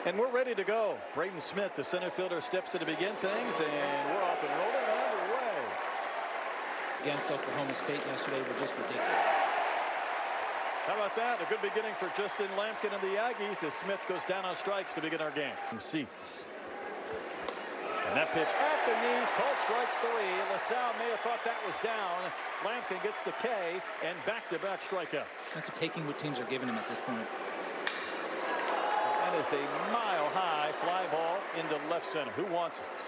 And we're ready to go. Braden Smith, the center fielder, steps in to begin things, and we're off and rolling and underway. Against Oklahoma State yesterday were just ridiculous. How about that? A good beginning for Justin Lampkin and the Aggies as Smith goes down on strikes to begin our game. Seats. And that pitch at the knees, called strike 3. LaSalle may have thought that was down. Lampkin gets the K and back-to-back strikeouts. That's taking what teams are giving him at this point. That is a mile-high fly ball into left center. Who wants it?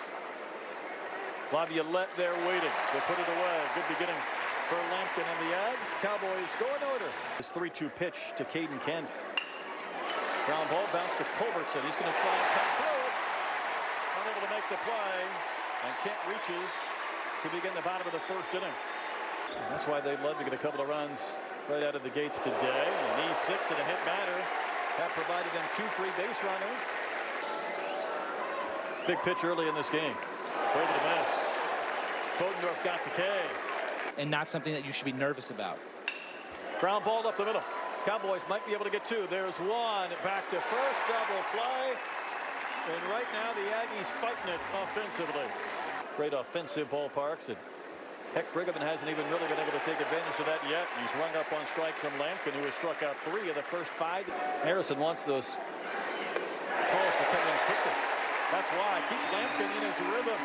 Laviolette there waiting. They put it away. Good beginning for Lampkin and the Aggies. Cowboys go in order. This 3-2 pitch to Caden Kent. Ground ball bounced to Culbertson. He's going to try and come through it. Unable to make the play. And Kent reaches to begin the bottom of the first inning. And that's why they'd love to get a couple of runs right out of the gates today. An E6 and a hit batter. That provided them 2 free base runners. Big pitch early in this game. Way to miss. Bodendorf got the K. And not something that you should be nervous about. Ground ball up the middle. Cowboys might be able to get 2. There's 1. Back to first. Double play. And right now the Aggies fighting it offensively. Great offensive ballparks. And heck, Brigham hasn't even really been able to take advantage of that yet. He's rung up on strikes from Lampkin, who has struck out 3 of the first 5. Harrison wants those calls to come in quickly. That's why. Keep Lampkin in his rhythm.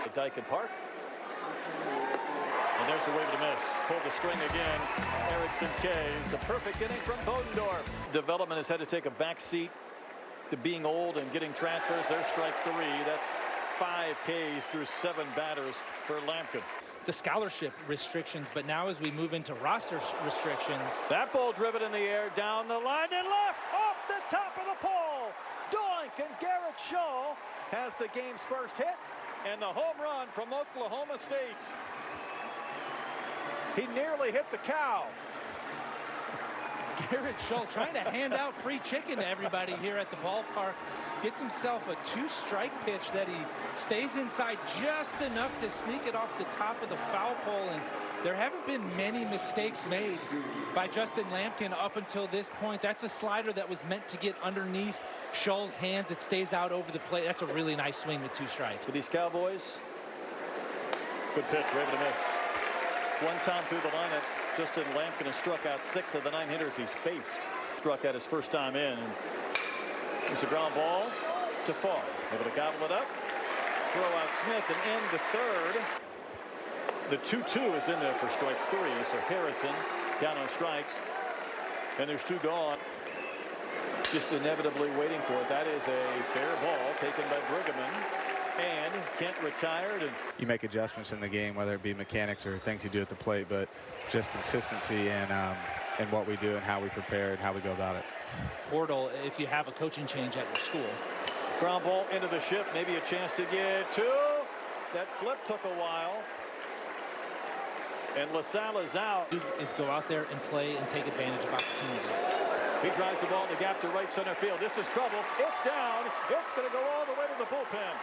At Dyken Park. And there's the wave to miss. Pulled the string again. Erickson K's. A perfect inning from Bodendorf. Development has had to take a back seat to being old and getting transfers. There's strike 3. That's 5 Ks through 7 batters for Lampkin. The scholarship restrictions, but now as we move into roster restrictions. That ball driven in the air, down the line and left, off the top of the pole. Doink, and Garrett Shaw has the game's first hit and the home run from Oklahoma State. He nearly hit the cow. Garrett Shaw trying to hand out free chicken to everybody here at the ballpark. Gets himself a 2-strike pitch that he stays inside just enough to sneak it off the top of the foul pole. And there haven't been many mistakes made by Justin Lampkin up until this point. That's a slider that was meant to get underneath Shaw's hands. It stays out over the plate. That's a really nice swing with 2 strikes. For these Cowboys, good pitch, ready to miss. One time through the lineup, Justin Lampkin has struck out 6 of the 9 hitters he's faced. Struck out his first time in. There's a ground ball to Fall. Able to gobble it up. Throw out Smith and end the third. The 2-2 is in there for strike 3. So Harrison down on strikes. And there's 2 gone. Just inevitably waiting for it. That is a fair ball taken by Brigham. And Kent retired. And you make adjustments in the game, whether it be mechanics or things you do at the plate, but just consistency in what we do and how we prepare and how we go about it. Portal, if you have a coaching change at your school. Ground ball into the shift, maybe a chance to get 2. That flip took a while. And LaSalle is out. Is go out there and play and take advantage of opportunities. He drives the ball in the gap to right center field. This is trouble. It's down. It's going to go all the way to the bullpen.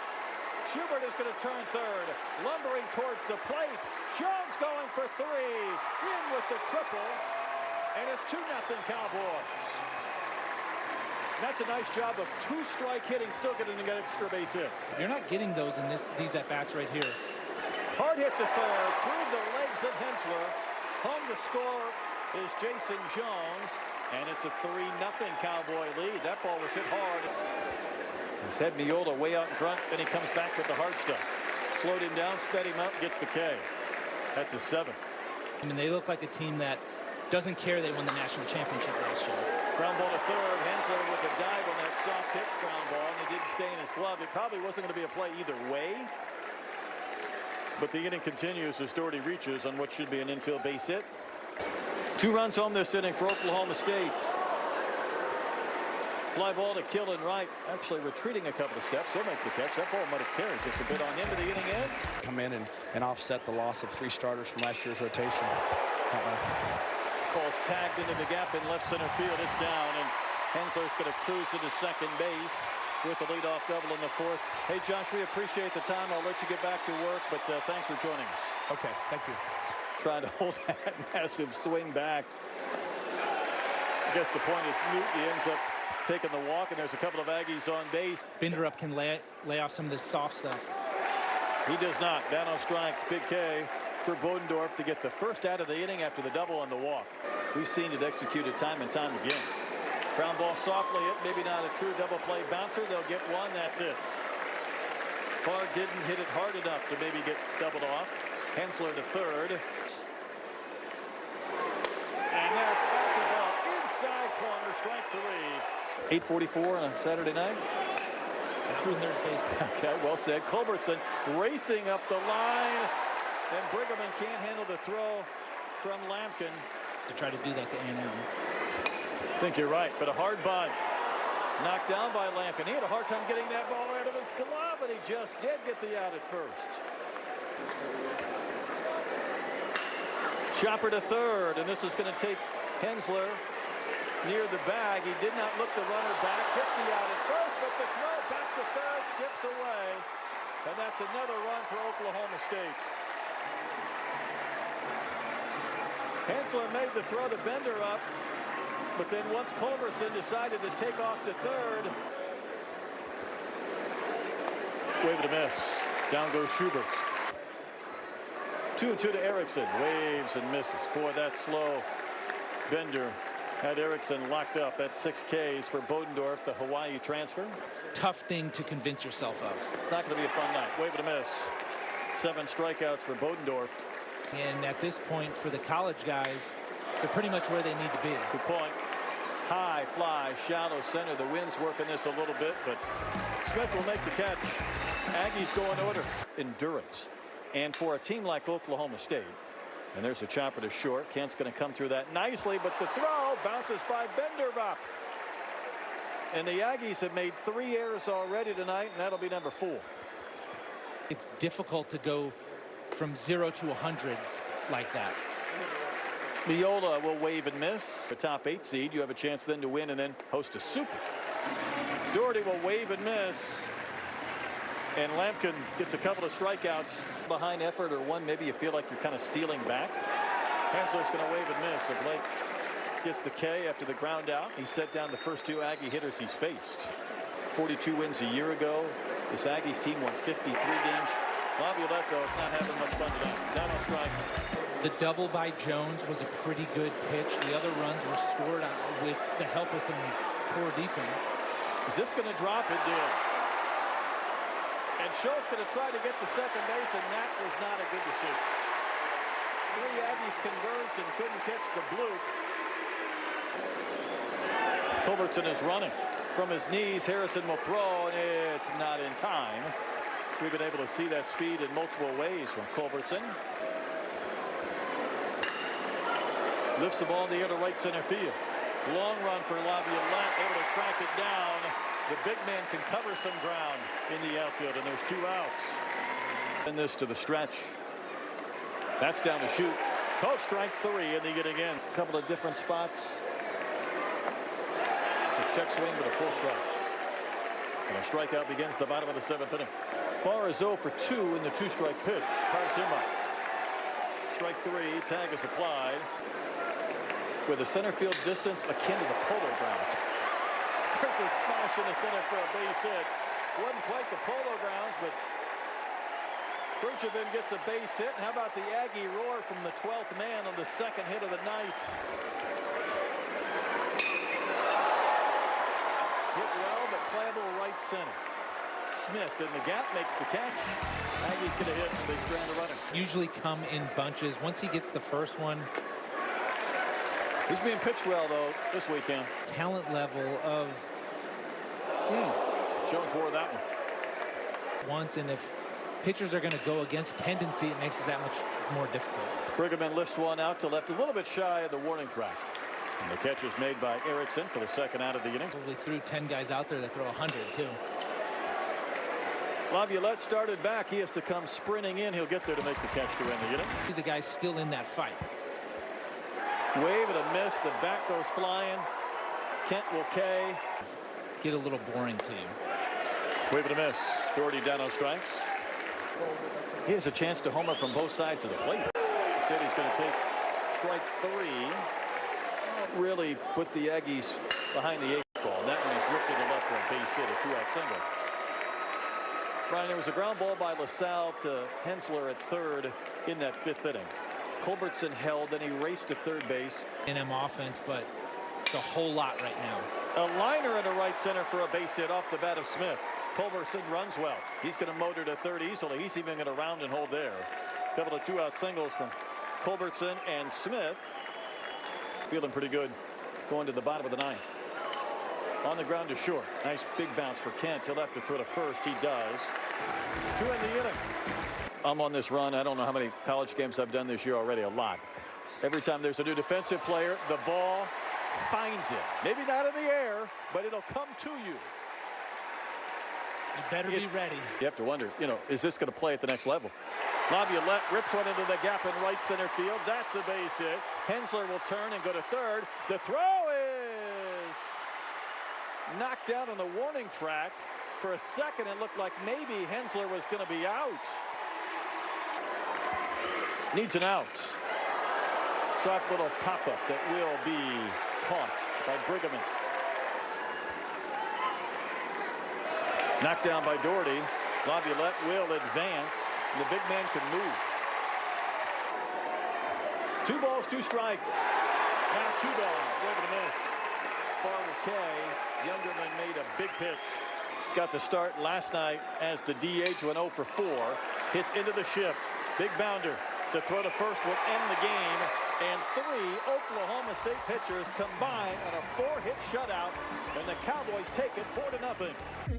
Schubert is going to turn third, lumbering towards the plate. Jones going for 3, in with the triple, and it's 2-0 Cowboys. That's a nice job of 2-strike hitting, still getting an extra base hit. You're not getting those in these at-bats right here. Hard hit to third, through the legs of Hensler. Home to score is Jason Jones, and it's a 3-0 Cowboy lead. That ball was hit hard. He's had Miola way out in front, then he comes back with the hard stuff. Slowed him down, sped him up, gets the K. That's a 7. I mean, they look like a team that doesn't care they won the national championship last year. Ground ball to third. Hensler with a dive on that soft hit ground ball, and it did stay in his glove. It probably wasn't going to be a play either way. But the inning continues as Doherty reaches on what should be an infield base hit. 2 runs home this inning for Oklahoma State. Fly ball to Killen Wright, actually retreating a couple of steps. He'll make the catch. That ball might have carried just a bit on him, but the inning ends. Come in and offset the loss of 3 starters from last year's rotation. Ball's tagged into the gap in left center field. It's down, and Hensler's going to cruise into second base with the leadoff double in the 4th. Hey, Josh, we appreciate the time. I'll let you get back to work, but thanks for joining us. Okay, thank you. Trying to hold that massive swing back. I guess the point is Newton ends up taking the walk, and there's a couple of Aggies on base. Binderup can lay off some of this soft stuff. He does not. Down on strikes. Big K for Bodendorf to get the first out of the inning after the double on the walk. We've seen it executed time and time again. Ground ball softly hit. Maybe not a true double play bouncer. They'll get one. That's it. Farr didn't hit it hard enough to maybe get doubled off. Hensler to third. And that's at the ball. Inside corner. Strike 3. 8:44 on a Saturday night. There's base. Okay, well said. Culbertson racing up the line. And Brigham can't handle the throw from Lampkin. To try to do that to A&M. I think you're right, but a hard bunt. Knocked down by Lampkin. He had a hard time getting that ball out of his glove, and he just did get the out at first. Chopper to third, and this is going to take Hensler near the bag. He did not look the runner back. Hits the out at first, but the throw back to third skips away. And that's another run for Oklahoma State. Hensler made the throw to Binderup, but then once Culberson decided to take off to third. Wave and a miss. Down goes Schubert. 2-2 to Erickson. Waves and misses. Boy, that's slow. Bender had Erickson locked up. That's 6 Ks for Bodendorf, the Hawaii transfer. Tough thing to convince yourself of. It's not going to be a fun night. Wave and a miss. 7 strikeouts for Bodendorf. And at this point, for the college guys, they're pretty much where they need to be. Good point. High fly, shallow center. The wind's working this a little bit, but Smith will make the catch. Aggies go in order. Endurance. And for a team like Oklahoma State, and there's a chopper to short. Kent's going to come through that nicely, but the throw bounces by Binderup. And the Aggies have made 3 errors already tonight, and that'll be number 4. It's difficult to go from 0 to 100 like that. Miola will wave and miss. The top 8 seed, you have a chance then to win and then host a super. Doherty will wave and miss. And Lampkin gets a couple of strikeouts behind effort, or one maybe you feel like you're kind of stealing back. Hensler's going to wave and miss. So Blake gets the K after the ground out. He set down the first 2 Aggie hitters he's faced. 42 wins a year ago. This Aggies team won 53 games. Laviolette, though, is not having much fun tonight. Down on strikes. The double by Jones was a pretty good pitch. The other runs were scored with the help of some poor defense. Is this going to drop? It did. And Schultz going to try to get to second base, and that was not a good decision. 3 Aggies converged and couldn't catch the bloop. Culbertson is running. From his knees, Harrison will throw, and it's not in time. We've been able to see that speed in multiple ways from Culbertson. Lifts the ball in the air to right center field. Long run for Laviolette, able to track it down. The big man can cover some ground in the outfield, and there's 2 outs. And this to the stretch. That's down to shoot. Called strike 3, and they get again. A couple of different spots. It's a check swing, but a full strike. And a strikeout begins the bottom of the 7th inning. Farr is 0 for 2 in the 2-strike pitch. Carves him up. Strike 3, tag is applied. With a center field distance akin to the Polo Grounds. There's a smash in the center for a base hit. Wasn't quite the Polo Grounds, but Bergevin gets a base hit. And how about the Aggie roar from the 12th man on the 2nd hit of the night? Hit well, but playable right center. Smith in the gap makes the catch. Aggie's going to hit, and they strand the runner. Usually come in bunches. Once he gets the first one. He's being pitched well, though, this weekend. Talent level of Jones wore that one. Once, and if pitchers are going to go against tendency, it makes it that much more difficult. Brigham lifts one out to left, a little bit shy of the warning track. And the catch is made by Erickson for the 2nd out of the inning. Probably threw 10 guys out there that throw 100, too. Laviolette started back. He has to come sprinting in. He'll get there to make the catch to end the inning. The guy's still in that fight. Wave and a miss. The bat goes flying. Kent will K. Get a little boring to you. Wave and a miss. Doherty down on strikes. He has a chance to homer from both sides of the plate. Instead, he's going to take strike 3. Really put the Aggies behind the 8. Ball. That one is ripped to the left for a base hit, a 2-out single. Brian, there was a ground ball by LaSalle to Hensler at third in that 5th inning. Culbertson held, then he raced to third base. A&M offense, but it's a whole lot right now. A liner into right center for a base hit off the bat of Smith. Culbertson runs well. He's going to motor to third easily. He's even going to round and hold there. A couple of 2-out singles from Culbertson and Smith. Feeling pretty good going to the bottom of the 9th. On the ground to short. Nice big bounce for Kent. He'll have to throw to first. He does. 2 in the inning. I'm on this run. I don't know how many college games I've done this year already. A lot. Every time there's a new defensive player, the ball finds it. Maybe not in the air, but it'll come to you. You better be ready. You have to wonder, is this going to play at the next level? Laviolette rips one into the gap in right center field. That's a base hit. Hensler will turn and go to third. The throw is knocked down on the warning track. For a second, it looked like maybe Hensler was going to be out. Needs an out. Soft little pop-up that will be caught by Brigham. Knocked down by Doherty. Laviolette will advance. The big man can move. 2 balls, 2 strikes. Now 2 gone. Over to miss. Farmer K. Youngerman made a big pitch. Got the start last night as the DH went 0 for 4. Hits into the shift. Big bounder. The throw to first will end the game. And 3 Oklahoma State pitchers combine on a 4-hit shutout. And the Cowboys take it 4-0.